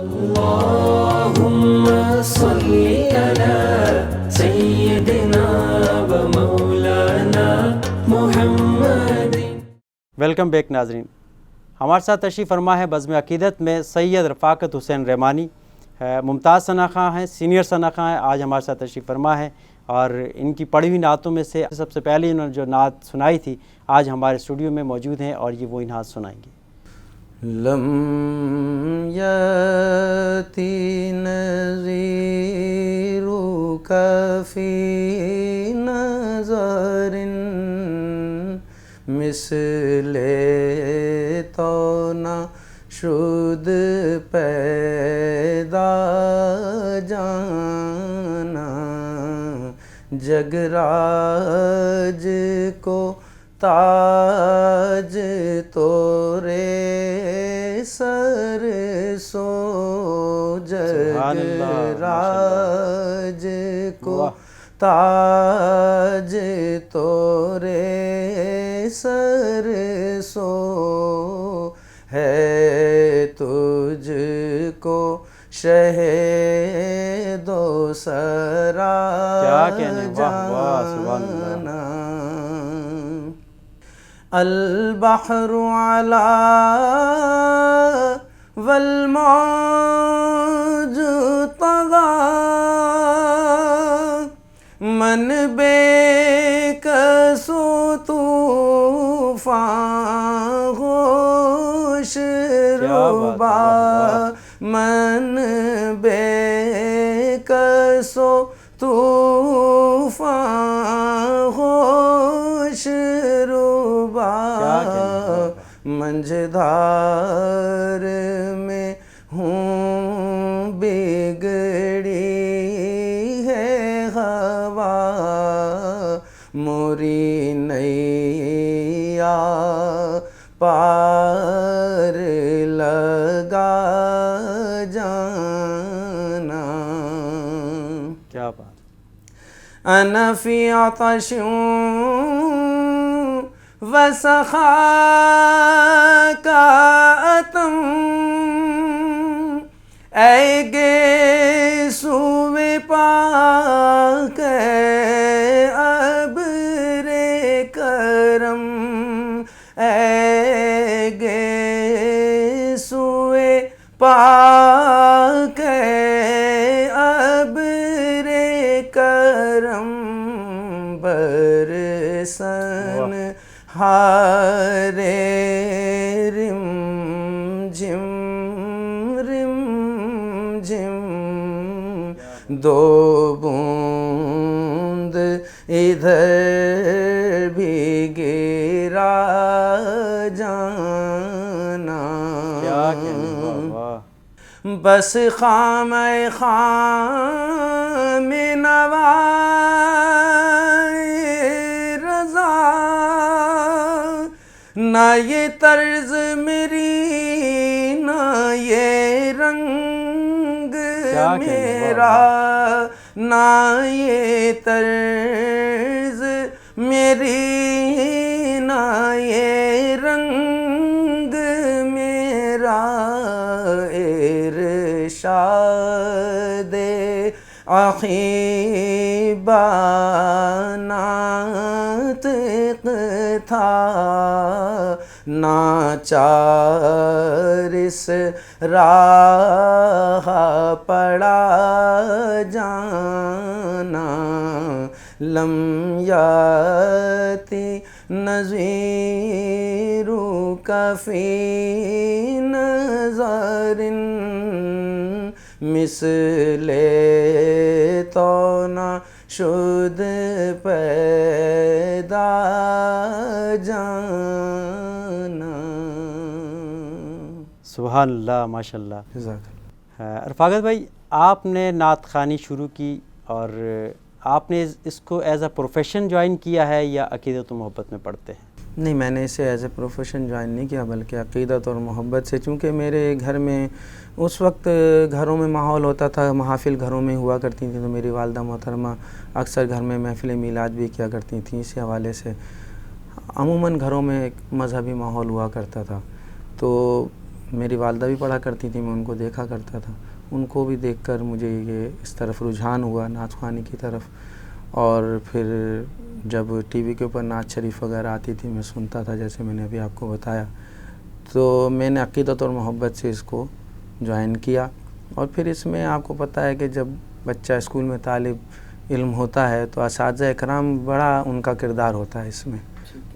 اللهم صل على سيدنا ومولانا محمد۔ ویلکم بیک ناظرین، ہمارے ساتھ تشریف فرما ہے بزم عقیدت میں سید رفاقت حسین رحمانی، ممتاز ثنا خواں ہیں، سینئر ثنا خواں ہیں، آج ہمارے ساتھ تشریف فرما ہے اور ان کی پڑھی ہوئی نعتوں میں سے سب سے پہلے انہوں نے جو نعت سنائی تھی آج ہمارے اسٹوڈیو میں موجود ہیں اور یہ وہی نعت سنائیں گے۔ لم یاتی نظیرک فی نظر مثل تو نہ شد پیدا جانا، جگراج کو تاج تورے سر سو، جگراج کو تاج تورے سر سو، ہے تجھ کو شہد و سرا جانا، البحر علا والموج طغا، من بے کس و طوفان ہوش ربا، من بے کس و طوفان ہوش ربا، منجھدار میں ہوں بگڑی ہے ہوا، موری نیا پار لگا جانا، کیا بات۔ انا فی عطش وسخاک اتم، اے گیسو پاک ابر کرم، اے گیسو پاک ابر کرم، برسن ہارے رم جم رم جم، دو بوند ادھر بھی گرا جانا، بس خام خام نوائے رضا، نہ یہ طرز میری نہ یہ رنگ میرا، نہ یہ طرز میری نہ یہ رنگ میرا، ارشاد عقیبہ ناطق تھا، ناچار اس راہ پڑا جانا، لم یاتی نظیرک فی نظر مثل تو نہ شد پیدا جانا۔ سبحان اللہ، ماشاء اللہ۔ جزاک اللہ۔ رفاقت بھائی، آپ نے نعت خوانی شروع کی اور آپ نے اس کو ایز اے پروفیشن جوائن کیا ہے یا عقیدت و محبت میں پڑھتے ہیں؟ نہیں، میں نے اسے ایز اے پروفیشن جوائن نہیں کیا، بلکہ عقیدت اور محبت سے، چونکہ میرے گھر میں اس وقت گھروں میں ماحول ہوتا تھا، محافل گھروں میں ہوا کرتی تھیں، تو میری والدہ محترمہ اکثر گھر میں محفل میلاد بھی کیا کرتی تھیں، اسی حوالے سے عموماً گھروں میں ایک مذہبی ماحول ہوا کرتا تھا۔ تو میری والدہ بھی پڑھا کرتی تھی، میں ان کو دیکھا کرتا تھا، ان کو بھی دیکھ کر مجھے یہ اس طرف رجحان ہوا نعت خوانی کی طرف. اور پھر جب ٹی وی کے اوپر نعت شریف وغیرہ آتی تھی میں سنتا تھا، جیسے میں نے ابھی آپ کو بتایا. تو میں نے عقیدت اور محبت سے اس کو جوائن کیا. اور پھر اس میں آپ کو پتہ ہے کہ جب بچہ اسکول میں طالب علم ہوتا ہے تو اساتذہ اکرام بڑا ان کا کردار ہوتا ہے اس میں.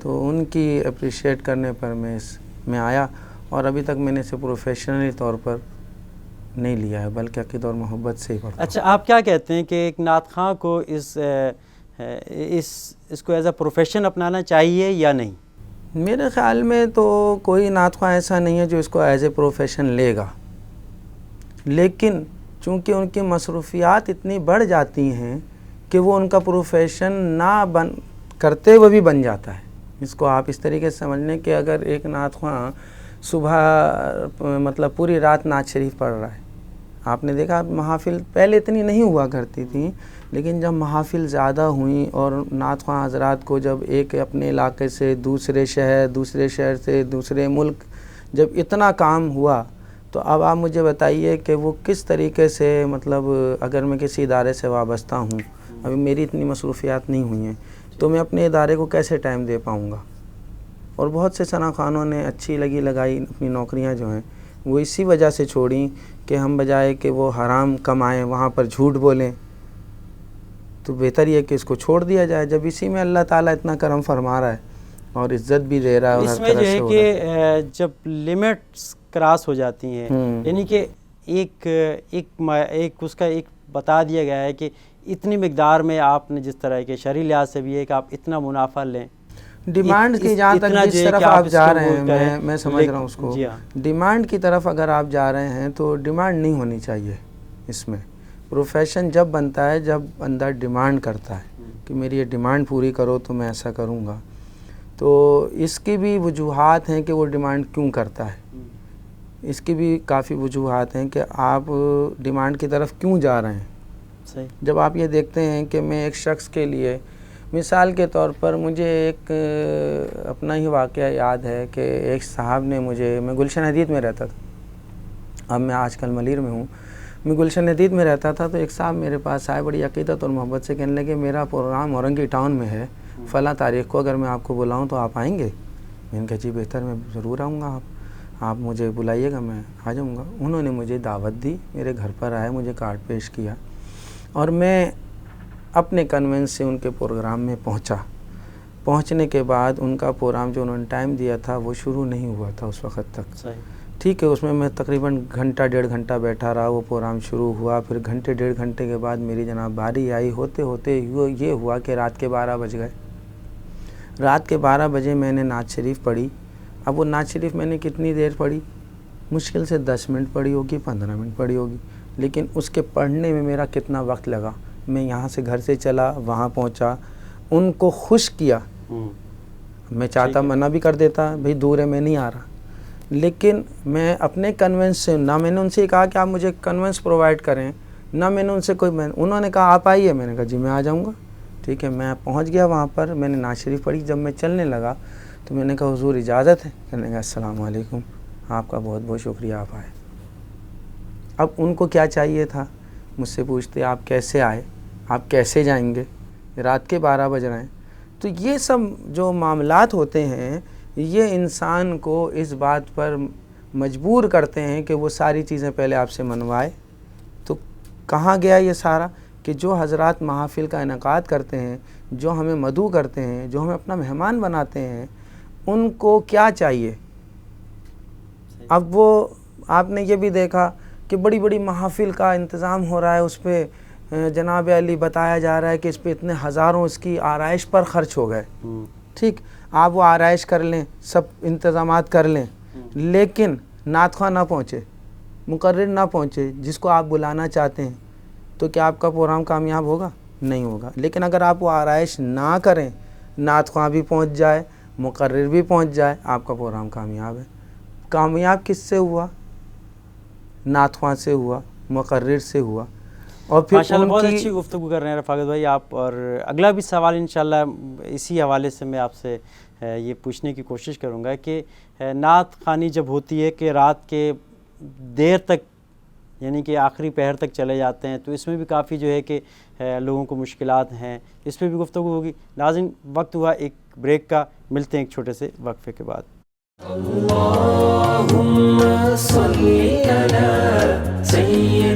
تو ان کی اپریشیٹ کرنے پر میں اس میں آیا، اور ابھی تک میں نے اسے پروفیشنلی طور پر نہیں لیا ہے، بلکہ عقیدت اور محبت سے ہی پڑھتا ہوں. اچھا، آپ کیا کہتے ہیں کہ ایک نعت خواں کو اس کو ایز اے پروفیشن اپنانا چاہیے یا نہیں؟ میرے خیال میں تو کوئی نعت خواں ایسا نہیں ہے جو اس کو ایز اے پروفیشن لے گا، لیکن چونکہ ان کی مصروفیات اتنی بڑھ جاتی ہیں کہ وہ ان کا پروفیشن نہ کرتے ہوئے بھی بن جاتا ہے. اس کو آپ اس طریقے سے سمجھ لیں کہ اگر ایک نعت خواں صبح مطلب پوری رات نعت شریف پڑھ رہا ہے. آپ نے دیکھا محافل پہلے اتنی نہیں ہوا کرتی تھیں، لیکن جب محافل زیادہ ہوئیں اور نعت خواں حضرات کو جب ایک اپنے علاقے سے دوسرے شہر سے دوسرے ملک جب اتنا کام ہوا، تو اب آپ مجھے بتائیے کہ وہ کس طریقے سے مطلب اگر میں کسی ادارے سے وابستہ ہوں، ابھی میری اتنی مصروفیات نہیں ہوئی ہیں، تو میں اپنے ادارے کو کیسے ٹائم دے پاؤں گا؟ اور بہت سے ثنا خوانوں نے اچھی لگائی اپنی نوکریاں جو ہیں وہ اسی وجہ سے چھوڑیں کہ ہم بجائے کہ وہ حرام کمائیں وہاں پر جھوٹ بولیں، تو بہتر یہ کہ اس کو چھوڑ دیا جائے، جب اسی میں اللہ تعالیٰ اتنا کرم فرما رہا ہے اور عزت بھی دے رہا ہے. اور اس میں جو ہے کہ جب لمٹس کراس ہو جاتی ہیں، یعنی کہ ایک اس کا ایک بتا دیا گیا ہے کہ اتنی مقدار میں آپ نے جس طرح کے شرعی لحاظ سے بھی ہے کہ آپ اتنا منافع لیں. ڈیمانڈ کی جہاں تک جس طرف آپ جا رہے ہیں میں سمجھ رہا ہوں اس کو، ڈیمانڈ کی طرف اگر آپ جا رہے ہیں تو ڈیمانڈ نہیں ہونی چاہیے. اس میں پروفیشن جب بنتا ہے جب بندہ ڈیمانڈ کرتا ہے کہ میری یہ ڈیمانڈ پوری کرو تو میں ایسا کروں گا. تو اس کی بھی وجوہات ہیں کہ وہ ڈیمانڈ کیوں کرتا ہے، اس کی بھی کافی وجوہات ہیں کہ آپ ڈیمانڈ کی طرف کیوں جا رہے ہیں. جب آپ یہ دیکھتے ہیں کہ میں ایک شخص کے لیے مثال کے طور پر مجھے ایک اپنا ہی واقعہ یاد ہے کہ ایک صاحب نے میں گلشن حدید میں رہتا تھا، اب میں آج کل ملیر میں ہوں، میں گلشن حدید میں رہتا تھا. تو ایک صاحب میرے پاس آئے بڑی عقیدت اور محبت سے، کہنے لگے میرا پروگرام اورنگی ٹاؤن میں ہے فلاں تاریخ کو، اگر میں آپ کو بلاؤں تو آپ آئیں گے؟ میں نے کہا جی بہتر، میں ضرور آؤں گا، آپ مجھے بلائیے گا، میں آ جاؤں گا. انہوں نے مجھے دعوت دی، میرے گھر پر آئے، مجھے کارڈ پیش کیا، اور میں اپنے کنوینس سے ان کے پروگرام میں پہنچنے کے بعد ان کا پروگرام جو انہوں نے ٹائم دیا تھا وہ شروع نہیں ہوا تھا اس وقت تک. ٹھیک ہے، اس میں تقریباً گھنٹہ ڈیڑھ گھنٹہ بیٹھا رہا، وہ پروگرام شروع ہوا، پھر گھنٹے ڈیڑھ گھنٹے کے بعد میری جناب باری آئی. ہوتے ہوتے یہ ہوا کہ رات کے 12 بج گئے. رات کے 12 بجے میں نے نعت شریف پڑھی. اب وہ نعت شریف میں نے کتنی دیر پڑھی؟ مشکل سے 10 منٹ پڑھی ہوگی، 15 منٹ پڑھی ہوگی، لیکن اس کے پڑھنے میں میرا کتنا وقت لگا. میں یہاں سے گھر سے چلا، وہاں پہنچا، ان کو خوش کیا. میں چاہتا منع بھی کر دیتا، بھئی دور ہے میں نہیں آ رہا، لیکن میں اپنے کنونس سے، نہ میں نے ان سے کہا کہ آپ مجھے کنونس پرووائڈ کریں، نہ میں نے ان سے انہوں نے کہا آپ آئیے. میں نے کہا جی میں آ جاؤں گا. ٹھیک ہے، میں پہنچ گیا وہاں پر، میں نے نعت شریف پڑھی. جب میں چلنے لگا تو میں نے کہا حضور اجازت ہے؟ کہنے لگا السلام علیکم، آپ کا بہت بہت شکریہ، آپ آئے. اب ان کو کیا چاہیے تھا؟ مجھ سے پوچھتے آپ کیسے آئے، آپ کیسے جائیں گے، رات کے 12 بج رہے ہیں. تو یہ سب جو معاملات ہوتے ہیں یہ انسان کو اس بات پر مجبور کرتے ہیں کہ وہ ساری چیزیں پہلے آپ سے منوائے. تو کہاں گیا یہ سارا کہ جو حضرات محافل کا انعقاد کرتے ہیں، جو ہمیں مدعو کرتے ہیں، جو ہمیں اپنا مہمان بناتے ہیں، ان کو کیا چاہیے؟ اب وہ آپ نے یہ بھی دیکھا کہ بڑی بڑی محافل کا انتظام ہو رہا ہے، اس پہ جناب علی بتایا جا رہا ہے کہ اس پہ اتنے ہزاروں اس کی آرائش پر خرچ ہو گئے. ٹھیک، آپ وہ آرائش کر لیں، سب انتظامات کر لیں، لیکن نعت خواں نہ پہنچے، مقرر نہ پہنچے جس کو آپ بلانا چاہتے ہیں، تو کیا آپ کا پروگرام کامیاب ہوگا؟ نہیں ہوگا. لیکن اگر آپ وہ آرائش نہ کریں، نعت خواں بھی پہنچ جائے، مقرر بھی پہنچ جائے، آپ کا پروگرام کامیاب ہے. کامیاب کس سے ہوا؟ نعت خواں سے ہوا، مقرر سے ہوا. اور پھر ماشاءاللہ بہت ان کی اچھی گفتگو کر رہے ہیں رفاقت بھائی آپ. اور اگلا بھی سوال انشاءاللہ اسی حوالے سے میں آپ سے یہ پوچھنے کی کوشش کروں گا کہ نعت خوانی جب ہوتی ہے کہ رات کے دیر تک یعنی کہ آخری پہر تک چلے جاتے ہیں تو اس میں بھی کافی جو ہے کہ لوگوں کو مشکلات ہیں, اس پہ بھی گفتگو ہوگی. ناظرین وقت ہوا ایک بریک کا, ملتے ہیں ایک چھوٹے سے وقفے کے بعد. اللهم صل على سيدنا